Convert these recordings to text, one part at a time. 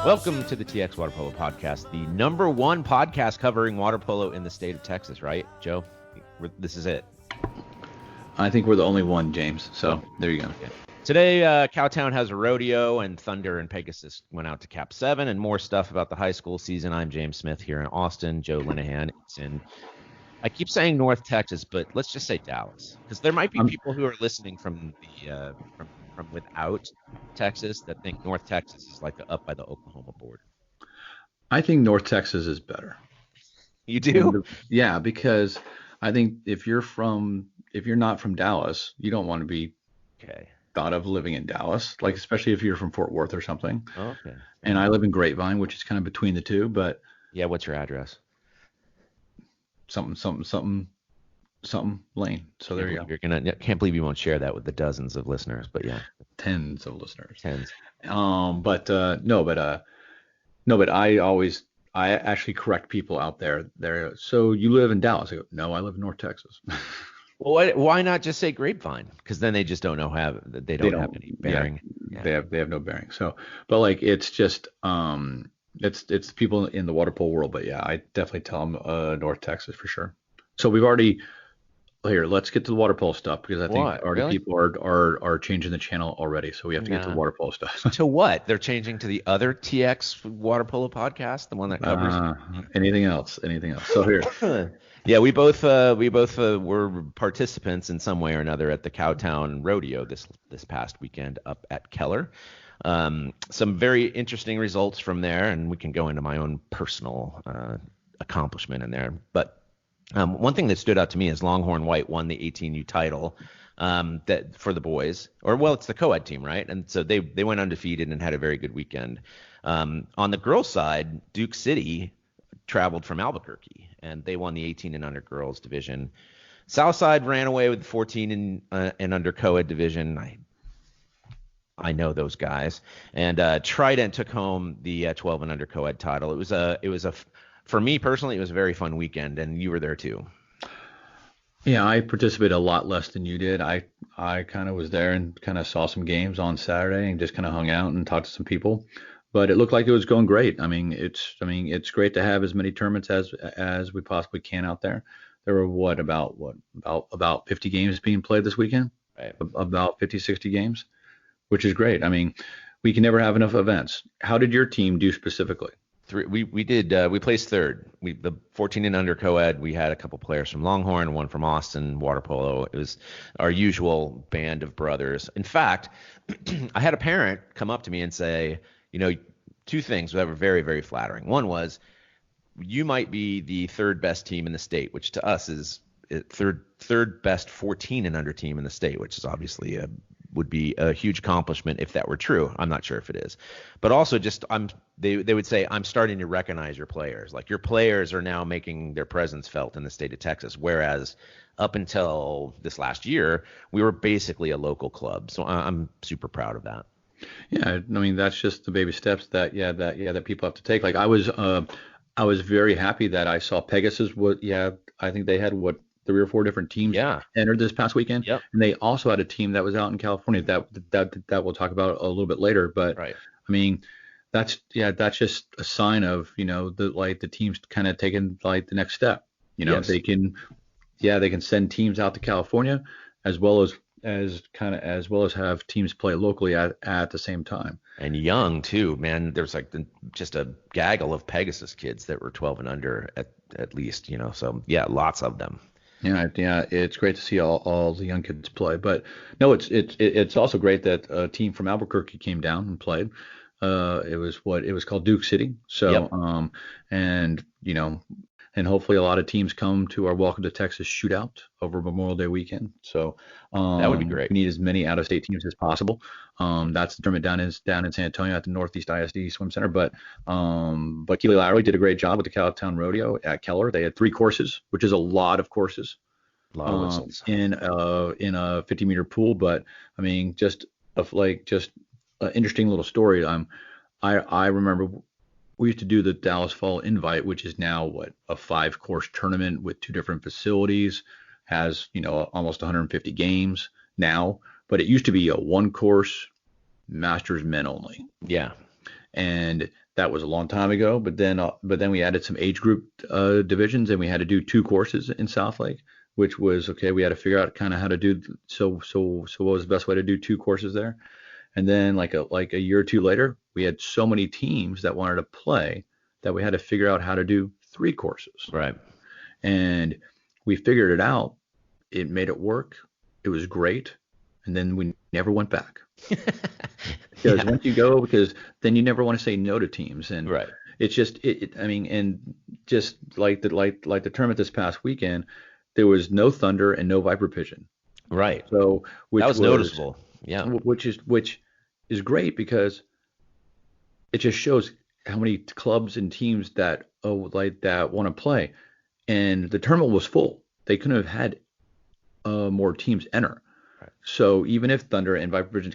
Welcome to the TXWaterpolo Podcast, the number one podcast covering water polo in the state of Texas, right, Joe? This is it. I think we're the only one, James. So there you go. Okay. Today, Cowtown has a rodeo, and Thunder and Pegasus went out to Kap7, and more stuff about the high school season. I'm James Smith here in Austin. Joe Linehan is in, I keep saying North Texas, but let's just say Dallas, because there might be people who are listening from the from without Texas that think North Texas is like up by the Oklahoma border. I think North Texas is better. You do? Yeah, because I think if you're not from Dallas, you don't want to be thought of living in Dallas, like especially if you're from Fort Worth or something. Okay. And I live in Grapevine, which is kind of between the two, but yeah, what's your address? Something lane. So there you go. Can't believe you won't share that with the dozens of listeners, but yeah. Tens of listeners. Tens. But I actually correct people out there. So you live in Dallas? I go, no, I live in North Texas. Well, why not just say Grapevine? Because then they just don't have any bearing. Yeah. They have no bearing. So, but like it's just it's people in the water polo world. But yeah, I definitely tell them North Texas for sure. So we've already. Here, let's get to the water polo stuff because I think people are changing the channel already. So we have to get to the water polo stuff. To what? They're changing to the other TX Water Polo Podcast, the one that covers anything else. So here. Yeah, we both were participants in some way or another at the Cowtown rodeo this past weekend up at Keller. Some very interesting results from there, and we can go into my own personal accomplishment in there. But one thing that stood out to me is Longhorn White won the 18U title that for the boys, it's the co-ed team, right? And so they went undefeated and had a very good weekend. On the girls' side, Duke City traveled from Albuquerque, and they won the 18 and under girls division. Southside ran away with the 14 and under co-ed division. I know those guys. And Trident took home the 12 and under co-ed title. For me personally, it was a very fun weekend, and you were there too. Yeah, I participated a lot less than you did. I kind of was there and kind of saw some games on Saturday and just kind of hung out and talked to some people. But it looked like it was going great. I mean, it's great to have as many tournaments as we possibly can out there. There were about 50 games being played this weekend. Right. About 50, 60 games, which is great. I mean, we can never have enough events. How did your team do specifically? We placed third. The 14 and under co-ed, we had a couple players from Longhorn, one from Austin water polo. It was our usual band of brothers. In fact, I had a parent come up to me and say, two things that were very, very flattering. One was, you might be the third best team in the state, which to us is third best 14 and under team in the state, which is obviously would be a huge accomplishment if that were true. I'm not sure if it is, but also just they would say, I'm starting to recognize your players. Like your players are now making their presence felt in the state of Texas. Whereas up until this last year, we were basically a local club. So I'm super proud of that. Yeah. I mean, that's just the baby steps that people have to take. Like I was very happy that I saw Pegasus. I think they had 3 or 4 different teams entered this past weekend. Yep. And they also had a team that was out in California that we'll talk about a little bit later. But right. I mean, that's just a sign of, the teams kind of taking the next step. Yes. They can send teams out to California as well as have teams play locally at the same time. And young too, man. There's just a gaggle of Pegasus kids that were 12 and under at least, so yeah, lots of them. Yeah, it's great to see all the young kids play. But no, it's also great that a team from Albuquerque came down and played. It was called Duke City. So yep. And hopefully a lot of teams come to our Welcome to Texas shootout over Memorial Day weekend. So that would be great. We need as many out-of-state teams as possible. That's the tournament down in San Antonio at the Northeast ISD Swim Center. But Keely Lowry did a great job with the Cowtown Rodeo at Keller. They had 3 courses, which is a lot of courses. A lot of whistles. In a 50-meter pool. But I mean, just an interesting little story. I remember we used to do the Dallas Fall Invite, which is now a 5-course tournament with 2 different facilities, has almost 150 games now, but it used to be a 1-course Masters men only. Yeah. and that was a long time ago. But then we added some age group divisions, and we had to do 2 courses in South Lake, which was okay. We had to figure out kind of how to do so. What was the best way to do 2 courses there? And then like a year or 2 later, we had so many teams that wanted to play that we had to figure out how to do 3 courses. Right. And we figured it out. It made it work. It was great. And then we never went back. Because once you go, because then you never want to say no to teams. And right. It's just, and just like the tournament this past weekend, there was no Thunder and no Viper Pigeon. Right. So that was noticeable. Yeah. Which is great, because it just shows how many clubs and teams that want to play. And the tournament was full. They couldn't have had more teams enter. Right. So even if Thunder and Viper Pigeon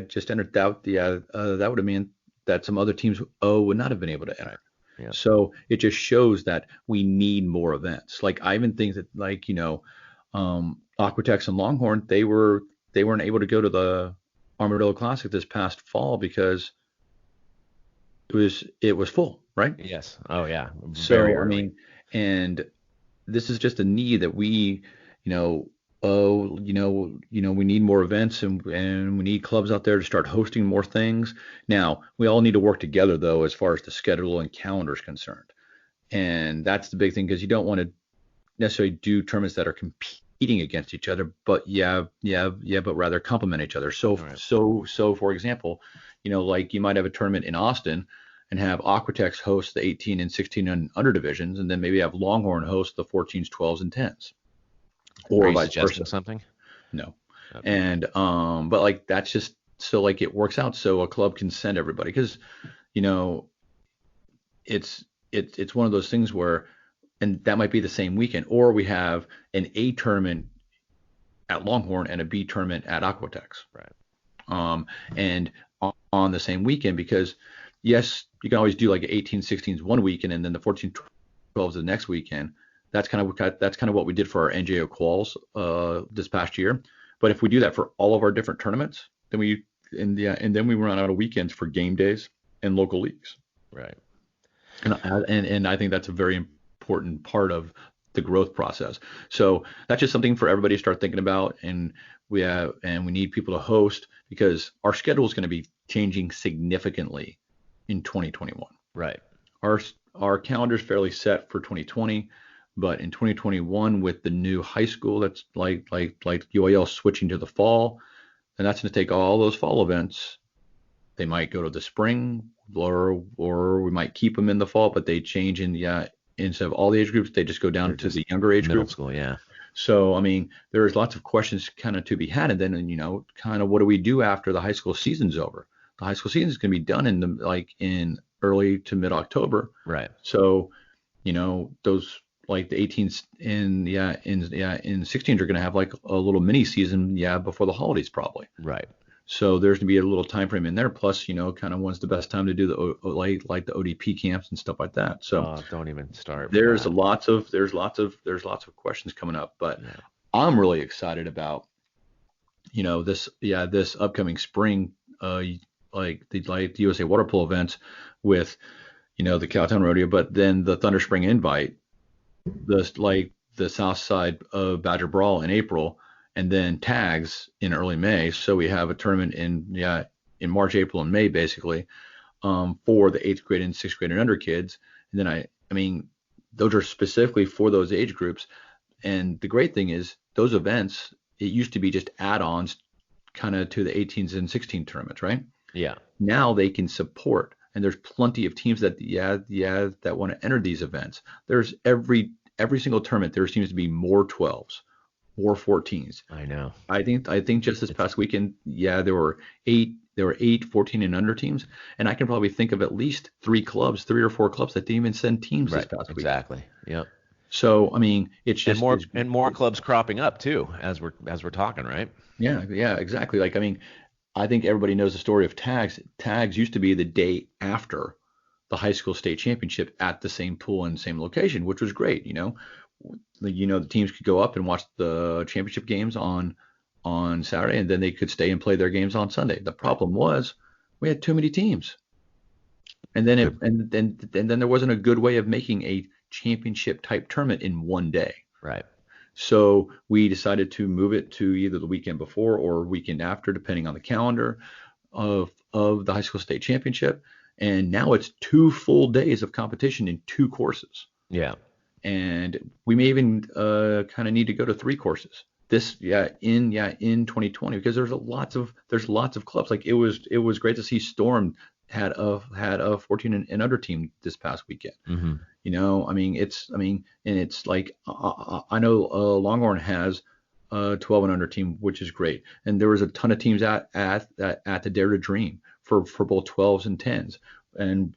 just entered, that would have meant that some other teams would not have been able to enter. Right. Yeah. So it just shows that we need more events. Like I even think that AquaTex and Longhorn, they weren't able to go to the Armadillo Classic this past fall because it was full, right? Yes. Oh yeah. Very early. And this is just a need that we, we need more events, and we need clubs out there to start hosting more things. Now, we all need to work together, though, as far as the schedule and calendar is concerned. And that's the big thing, because you don't want to necessarily do tournaments that are competing against each other, but but rather complement each other. So, right. so for example, like you might have a tournament in Austin and have AquaTex host the 18 and 16 and under divisions, and then maybe have Longhorn host the 14s, 12s, and 10s. Or vice versa. Something? No. Okay. And but like that's just so like it works out so a club can send everybody, because it's one of those things where, and that might be the same weekend, or we have an A tournament at Longhorn and a B tournament at AquaTex. Right. And on the same weekend, because yes, you can always do like 18, 16s one weekend and then the 14, 12s the next weekend. That's kind of what we did for our NJO quals this past year. But if we do that for all of our different tournaments, then we run out of weekends for game days and local leagues. Right. And I think that's a very important part of the growth process. So that's just something for everybody to start thinking about. And we need people to host, because our schedule is going to be changing significantly in 2021. Right. Our calendar is fairly set for 2020. But in 2021, with the new high school, that's like UIL switching to the fall, then that's going to take all those fall events. They might go to the spring, or we might keep them in the fall, but they change instead of all the age groups, they just go down to the younger age middle group. School, yeah. So there's lots of questions kind of to be had, and then kind of what do we do after the high school season's over? The high school season is going to be done in early to mid October. Right. So those. Like the 18s in 16s are going to have like a little mini season before the holidays probably. Right. So there's going to be a little time frame in there. Plus, kind of when's the best time to do the the ODP camps and stuff like that. So don't even start. There's lots of questions coming up, but yeah. I'm really excited about this upcoming spring like the USA water polo events with the Cowtown rodeo, but then the Thunder Spring Invite. The south side of Badger Brawl in April, and then tags in early May. So we have a tournament in March, April, and May basically for the 8th grade and 6th grade and under kids. And then those are specifically for those age groups. And the great thing is those events, it used to be just add-ons kind of to the 18s and 16 tournaments, right? Yeah. Now they can support. And there's plenty of teams that want to enter these events. There's every single tournament there seems to be more 12s, more 14s. I know. I think just this past weekend, there were 8, 14 and under teams, and I can probably think of at least 3 or 4 clubs that didn't even send teams this past weekend. Exactly. Yep. So it's just more clubs cropping up too as we're talking, right? Yeah, exactly. I think everybody knows the story of tags. Tags used to be the day after the high school state championship at the same pool and same location, which was great. The teams could go up and watch the championship games on Saturday, and then they could stay and play their games on Sunday. The problem was we had too many teams. And then then there wasn't a good way of making a championship type tournament in one day. Right. So we decided to move it to either the weekend before or weekend after, depending on the calendar of the high school state championship. And now it's 2 full days of competition in 2 courses. Yeah. And we may even kind of need to go to 3 courses in 2020, because there's lots of clubs. Like it was great to see Storm had a 14 and under team this past weekend. Mm-hmm. And it's like I know Longhorn has a 12 and under team, which is great. And there was a ton of teams at the Dare to Dream for both 12s and 10s. And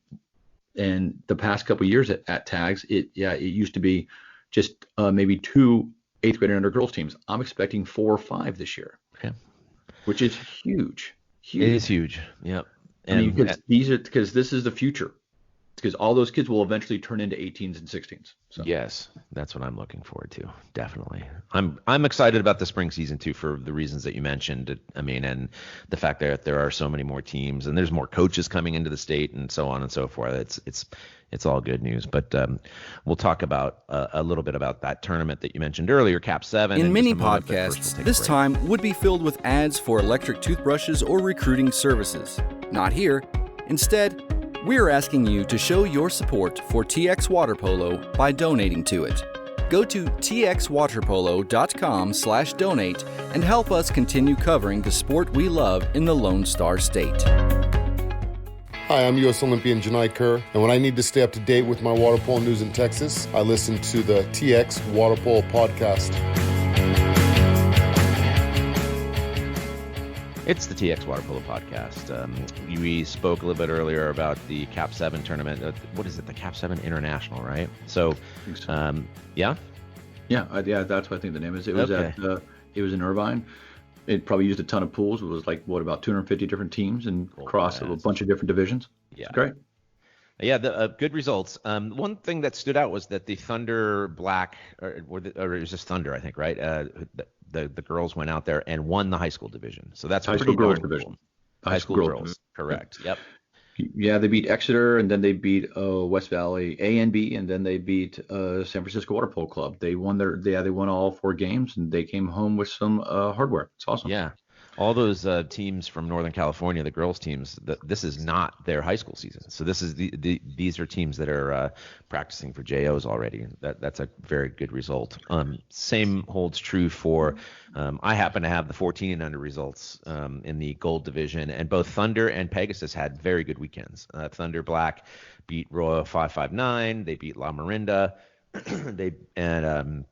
the past couple of years at Tags, it used to be just maybe 2 8th grade and under girls teams. I'm expecting 4 or 5 this year. Okay. Which is huge. It is huge. Yep. And because this is the future. Because all those kids will eventually turn into 18s and 16s. So. Yes, that's what I'm looking forward to. Definitely. I'm excited about the spring season too, for the reasons that you mentioned. I mean, and the fact that there are so many more teams and there's more coaches coming into the state and so on and so forth. It's all good news. But we'll talk about a little bit about that tournament that you mentioned earlier, Kap7. In many podcasts, this time would be filled with ads for electric toothbrushes or recruiting services. Not here. Instead, we're asking you to show your support for TXWaterpolo by donating to it. Go to txwaterpolo.com/donate and help us continue covering the sport we love in the Lone Star State. Hi, I'm U.S. Olympian Janai Kerr, and when I need to stay up to date with my water polo news in Texas, I listen to the TXWaterpolo Podcast. It's the TXWaterpolo Podcast. We spoke a little bit earlier about the Kap7 tournament. What is it? The Kap7 International, right? So, yeah? Yeah, that's what I think the name is. It was it was in Irvine. It probably used a ton of pools. It was like, about 250 different teams and across a bunch of different divisions. Yeah. It's great. Yeah, good results. One thing that stood out was that the Thunder Black, or it was just Thunder, I think, right? The girls went out there and won the high school division. So that's high school girls division. High school girls, correct. Yep. Yeah, they beat Exeter, and then they beat West Valley A and B, and then they beat San Francisco Water Polo Club. They won they won all 4 games, and they came home with some hardware. It's awesome. Yeah. All those teams from Northern California, the girls teams, this is not their high school season. So this is these are teams that are practicing for JOs already. That's a very good result. Same holds true for, I happen to have the 14 and under results in the gold division, and both Thunder and Pegasus had very good weekends. Thunder Black beat Royal 559. They beat La Marinda. Then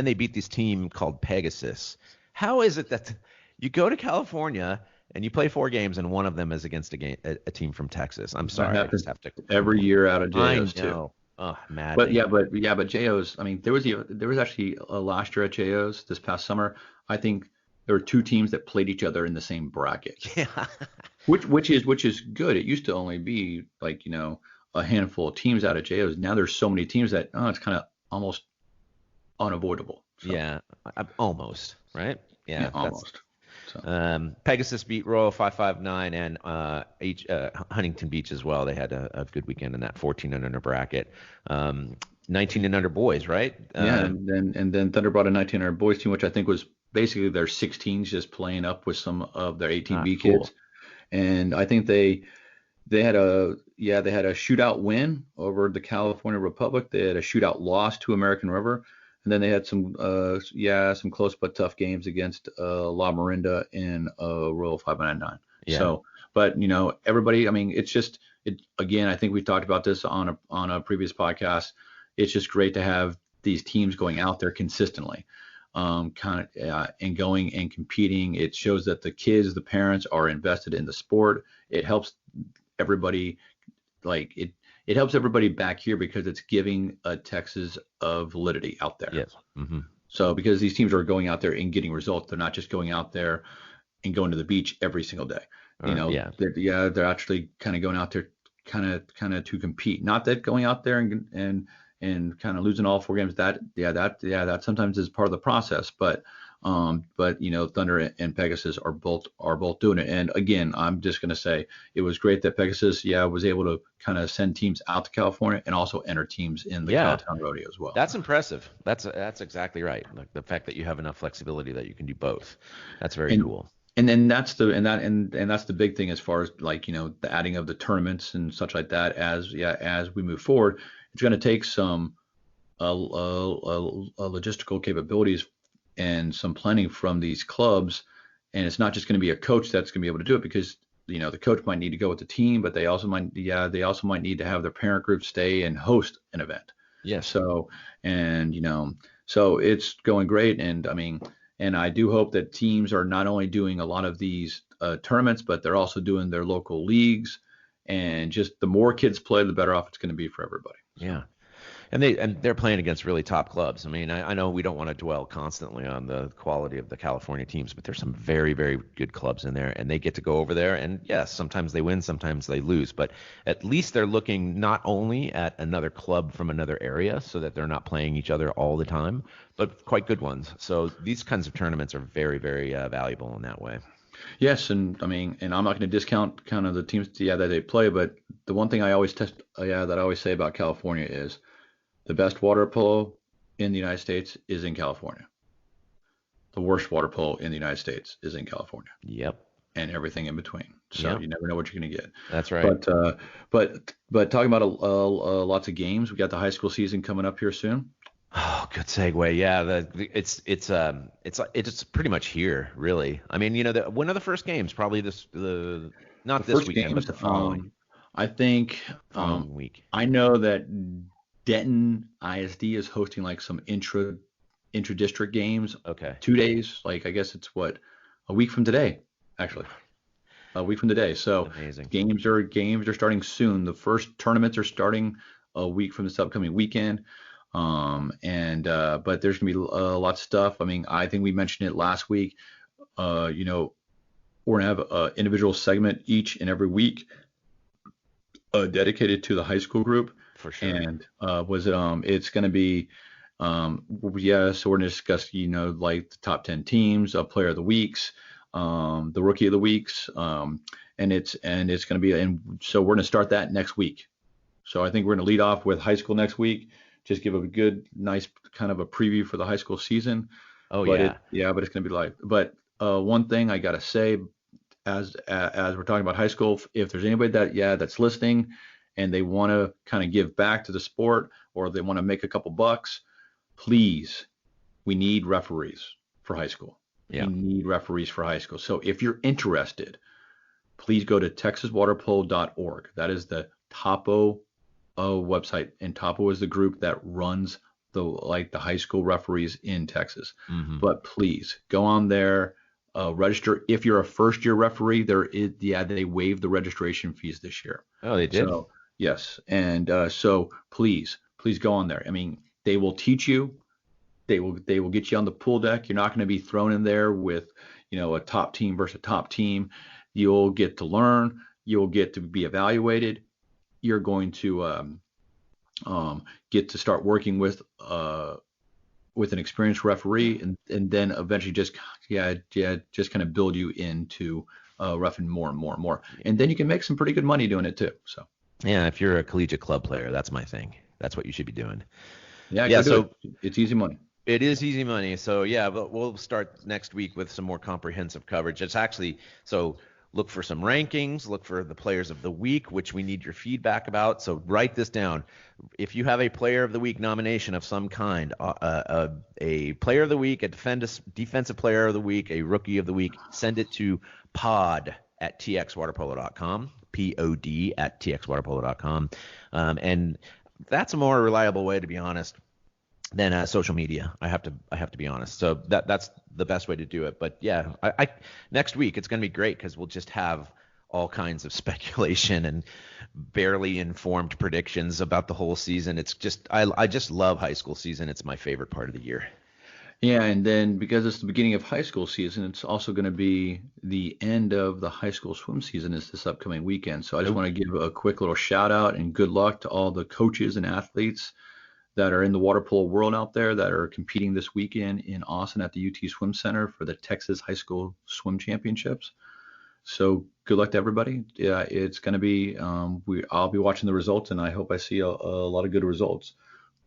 they beat this team called Pegasus. How is it that you go to California and you play 4 games and one of them is against a team from Texas? I'm sorry, I just have to every year out of JOs too. Oh, mad. But JOs. I mean, there was actually last year at JOs this past summer. I think there were 2 teams that played each other in the same bracket. Yeah. which is good. It used to only be like a handful of teams out of JOs. Now there's so many teams that it's kind of almost unavoidable. So. Yeah, almost, right? Yeah, almost. So. Pegasus beat Royal 559 and Huntington Beach as well. They had a good weekend in that 14 and under bracket. 19 and under boys, right? And then Thunder brought a 19 and under boys team, which I think was basically their 16s just playing up with some of their 18B kids. And I think they had a shootout win over the California Republic. They had a shootout loss to American River. And then they had some close but tough games against La Marinda and Royal 599. Yeah. So, but everybody. I mean, it's just again. I think we've talked about this on a previous podcast. It's just great to have these teams going out there consistently, and going and competing. It shows that the kids, the parents, are invested in the sport. It helps everybody. It helps everybody back here because it's giving Texas validity out there. Yes. Mm-hmm. So because these teams are going out there and getting results, they're not just going out there and going to the beach every single day. They're actually kind of going out there kind of to compete. Not that going out there and kind of losing all 4 games. That sometimes is part of the process. But But Thunder and Pegasus are both doing it. And again, I'm just going to say it was great that Pegasus, was able to kind of send teams out to California and also enter teams in the Cowtown rodeo as well. That's impressive. That's exactly right. Like the fact that you have enough flexibility that you can do both. That's very cool. And then that's the big thing as far as the adding of the tournaments and such like that. As we move forward, it's going to take some logistical capabilities and some planning from these clubs, and it's not just going to be a coach that's going to be able to do it, because the coach might need to go with the team, but they also might need to have their parent group stay and host an event. So it's going great, and I do hope that teams are not only doing a lot of these tournaments, but they're also doing their local leagues, and just the more kids play, the better off it's going to be for everybody. And they're playing against really top clubs. I know we don't want to dwell constantly on the quality of the California teams, but there's some very, very good clubs in there, and they get to go over there. And yes, sometimes they win, sometimes they lose, but at least they're looking not only at another club from another area so that they're not playing each other all the time, but quite good ones. So these kinds of tournaments are very, very valuable in that way. Yes, and I'm not going to discount kind of the teams that they play, but the one thing I always say about California is the best water polo in the United States is in California. The worst water polo in the United States is in California. Yep. And everything in between. So you never know what you're going to get. That's right. But talking about lots of games, we got the high school season coming up here soon. Oh, good segue. Yeah, it's pretty much here, really. One of the first games, probably this weekend, but the following. I think week. I know that Denton ISD is hosting like some intra-district games. Okay. 2 days. Like, I guess it's a week from today, actually. A week from today. So amazing. Games are starting soon. The first tournaments are starting a week from this upcoming weekend. But there's gonna be lots of stuff. I think we mentioned it last week. We're gonna have an individual segment each and every week dedicated to the high school group. For sure. And it's going to be, so we're going to discuss, like the top 10 teams, player of the weeks, the rookie of the weeks, and it's going to be, and so we're going to start that next week. So I think we're going to lead off with high school next week, just give a good, nice kind of a preview for the high school season. Oh, but it's going to be live. But one thing I got to say, as we're talking about high school, if there's anybody that's listening and they want to kind of give back to the sport, or they want to make a couple bucks, please, we need referees for high school. Yeah. We need referees for high school. So if you're interested, please go to TXWaterpolo.org. That is the Topo website, and Topo is the group that runs the high school referees in Texas. Mm-hmm. But please go on there, register. If you're a first-year referee, they waived the registration fees this year. Oh, they did. So, yes, and so please go on there. They will teach you. They will get you on the pool deck. You're not going to be thrown in there with, a top team versus a top team. You'll get to learn. You'll get to be evaluated. You're going to get to start working with an experienced referee, and then eventually just kind of build you into reffing more and more and more. And then you can make some pretty good money doing it too. So. Yeah, if you're a collegiate club player, that's my thing. That's what you should be doing. Yeah. So it's easy money. It is easy money. So but we'll start next week with some more comprehensive coverage. It's actually, so look for some rankings, look for the players of the week, which we need your feedback about. So write this down. If you have a player of the week nomination of some kind, a player of the week, a defensive player of the week, a rookie of the week, send it to pod@txwaterpolo.com. pod@txwaterpolo.com. And that's a more reliable way, to be honest, than social media. I have to be honest. So that's the best way to do it. But yeah, I next week it's going to be great because we'll just have all kinds of speculation and barely informed predictions about the whole season. It's just I just love high school season. It's my favorite part of the year. Yeah, and then because it's the beginning of high school season, it's also going to be the end of the high school swim season is this upcoming weekend. So I just want to give a quick little shout out and good luck to all the coaches and athletes that are in the water polo world out there that are competing this weekend in Austin at the UT Swim Center for the Texas High School Swim Championships. So good luck to everybody. Yeah, it's going to be, I'll be watching the results, and I hope I see a lot of good results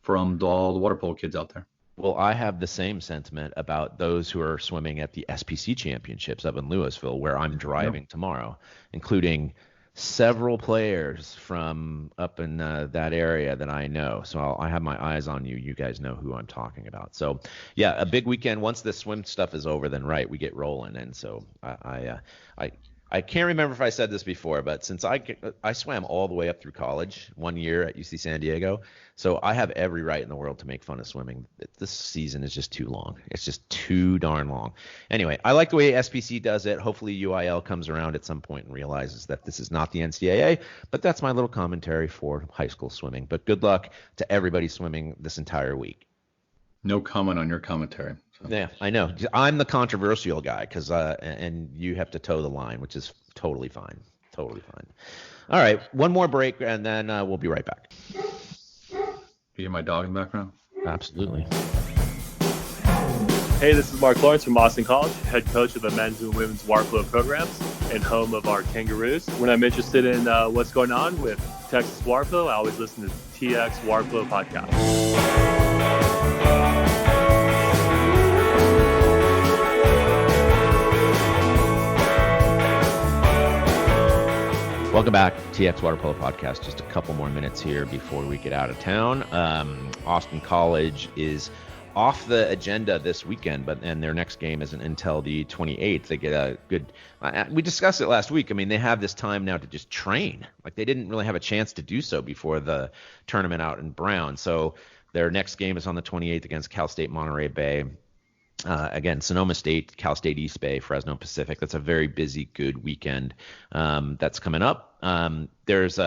from all the water polo kids out there. Well, I have the same sentiment about those who are swimming at the SBCC championships up in Louisville, where I'm driving tomorrow, including several players from up in that area that I know. So I have my eyes on you. You guys know who I'm talking about. So yeah, a big weekend. Once the swim stuff is over, then we get rolling. And so I can't remember if I said this before, but since I swam all the way up through college 1 year at UC San Diego, so I have every right in the world to make fun of swimming. This season is just too long. It's just too darn long. Anyway, I like the way SPC does it. Hopefully UIL comes around at some point and realizes that this is not the NCAA, but that's my little commentary for high school swimming. But good luck to everybody swimming this entire week. No comment on your commentary. So. Yeah, I know. I'm the controversial guy because and you have to toe the line, which is totally fine. Totally fine. All right, one more break, and then we'll be right back. You hear my dog in the background? Absolutely. Hey, this is Mark Lawrence from Austin College, head coach of the men's and women's water polo programs and home of our Kangaroos. When I'm interested in what's going on with Texas water polo, I always listen to TXWaterpolo Podcast. Welcome back, TXWaterpolo Podcast. Just a couple more minutes here before we get out of town. Austin College is off the agenda this weekend, and their next game isn't until the 28th. They get a good. We discussed it last week. I mean, they have this time now to just train. Like they didn't really have a chance to do so before the tournament out in Brown. So their next game is on the 28th against Cal State Monterey Bay. Again, Sonoma State, Cal State East Bay, Fresno Pacific. That's a very busy, good weekend that's coming up. There's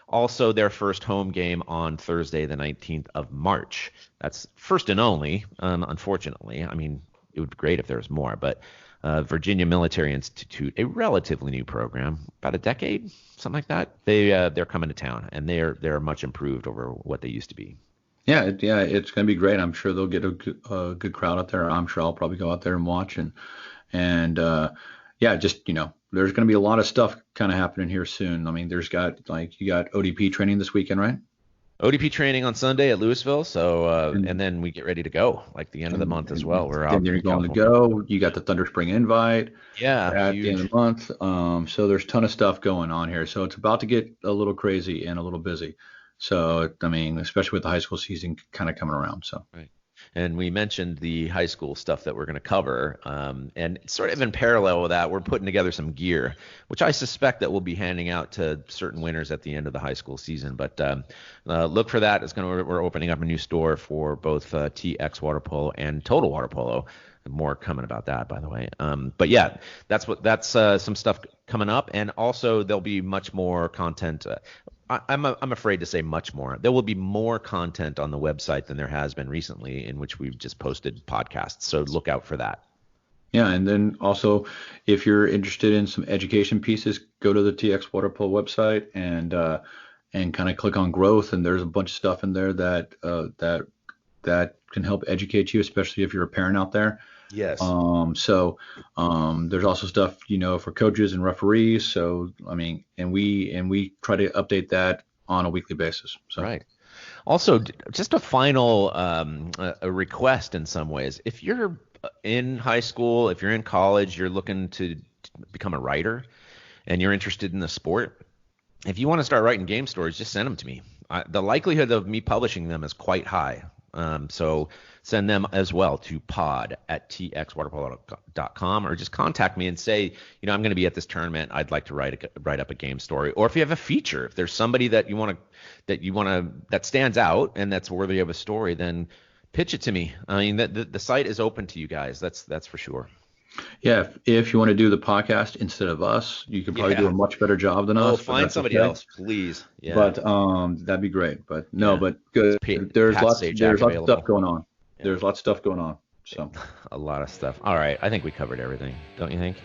also their first home game on Thursday, the 19th of March. That's first and only, unfortunately. I mean, it would be great if there was more, but Virginia Military Institute, a relatively new program, about a decade, something like that. They're coming to town, and they're much improved over what they used to be. Yeah, it's going to be great. I'm sure they'll get a good crowd out there. I'm sure I'll probably go out there and watch. And just, there's going to be a lot of stuff kind of happening here soon. I mean, you got ODP training this weekend, right? ODP training on Sunday at Louisville. So, and then we get ready to go, like the end of the month as well. We're out. You're going to go. You got the Thunder Spring Invite. Yeah. At the end of the month. So there's a ton of stuff going on here. So it's about to get a little crazy and a little busy. So, I mean, especially with the high school season kind of coming around. So, right. And we mentioned the high school stuff that we're going to cover. And sort of in parallel with that, we're putting together some gear, which I suspect that we'll be handing out to certain winners at the end of the high school season. But look for that. We're opening up a new store for both TX Water Polo and Total Water Polo. More coming about that, by the way. But yeah, that's some stuff coming up. And also there'll be much more content. I'm afraid to say much more. There will be more content on the website than there has been recently, in which we've just posted podcasts. So look out for that. Yeah, and then also, if you're interested in some education pieces, go to the TX Waterpolo website and kind of click on growth. And there's a bunch of stuff in there that can help educate you, especially if you're a parent out there. Yes. So there's also stuff, for coaches and referees. So, I mean, and we try to update that on a weekly basis. So. Right. Also, just a final a request in some ways. If you're in high school, if you're in college, you're looking to become a writer and you're interested in the sport, if you want to start writing game stories, just send them to me. The likelihood of me publishing them is quite high. So send them as well to pod@txwaterpolo.com, or just contact me and say, I'm going to be at this tournament. I'd like to write up a game story. Or if you have a feature, if there's somebody that that stands out and that's worthy of a story, then pitch it to me. I mean, the site is open to you guys. That's for sure. Yeah, if you want to do the podcast instead of us, you could probably do a much better job than us. Find somebody else, please. Yeah. But that'd be great. But but good. There's lots of stuff going on. Yeah. There's lots of stuff going on. So a lot of stuff. All right, I think we covered everything. Don't you think?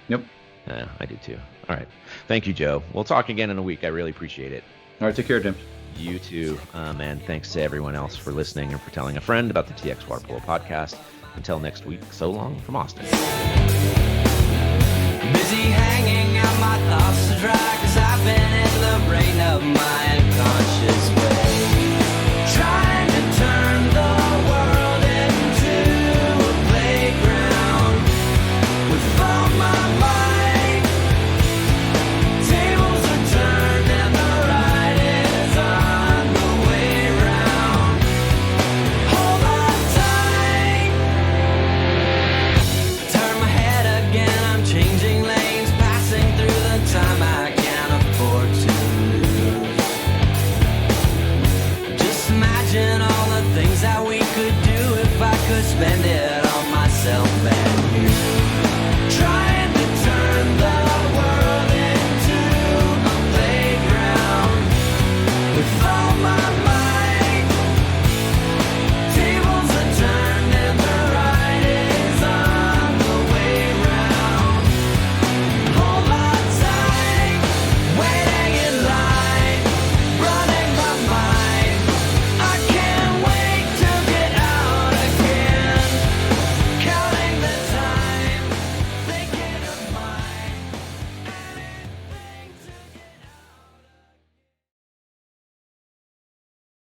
Yep. Yeah, I do too. All right. Thank you, Joe. We'll talk again in a week. I really appreciate it. All right, take care, Tim. You too. And thanks to everyone else for listening and for telling a friend about the TX Waterpolo Podcast. Until next week, so long from Austin. Busy hanging out my thoughts to dry.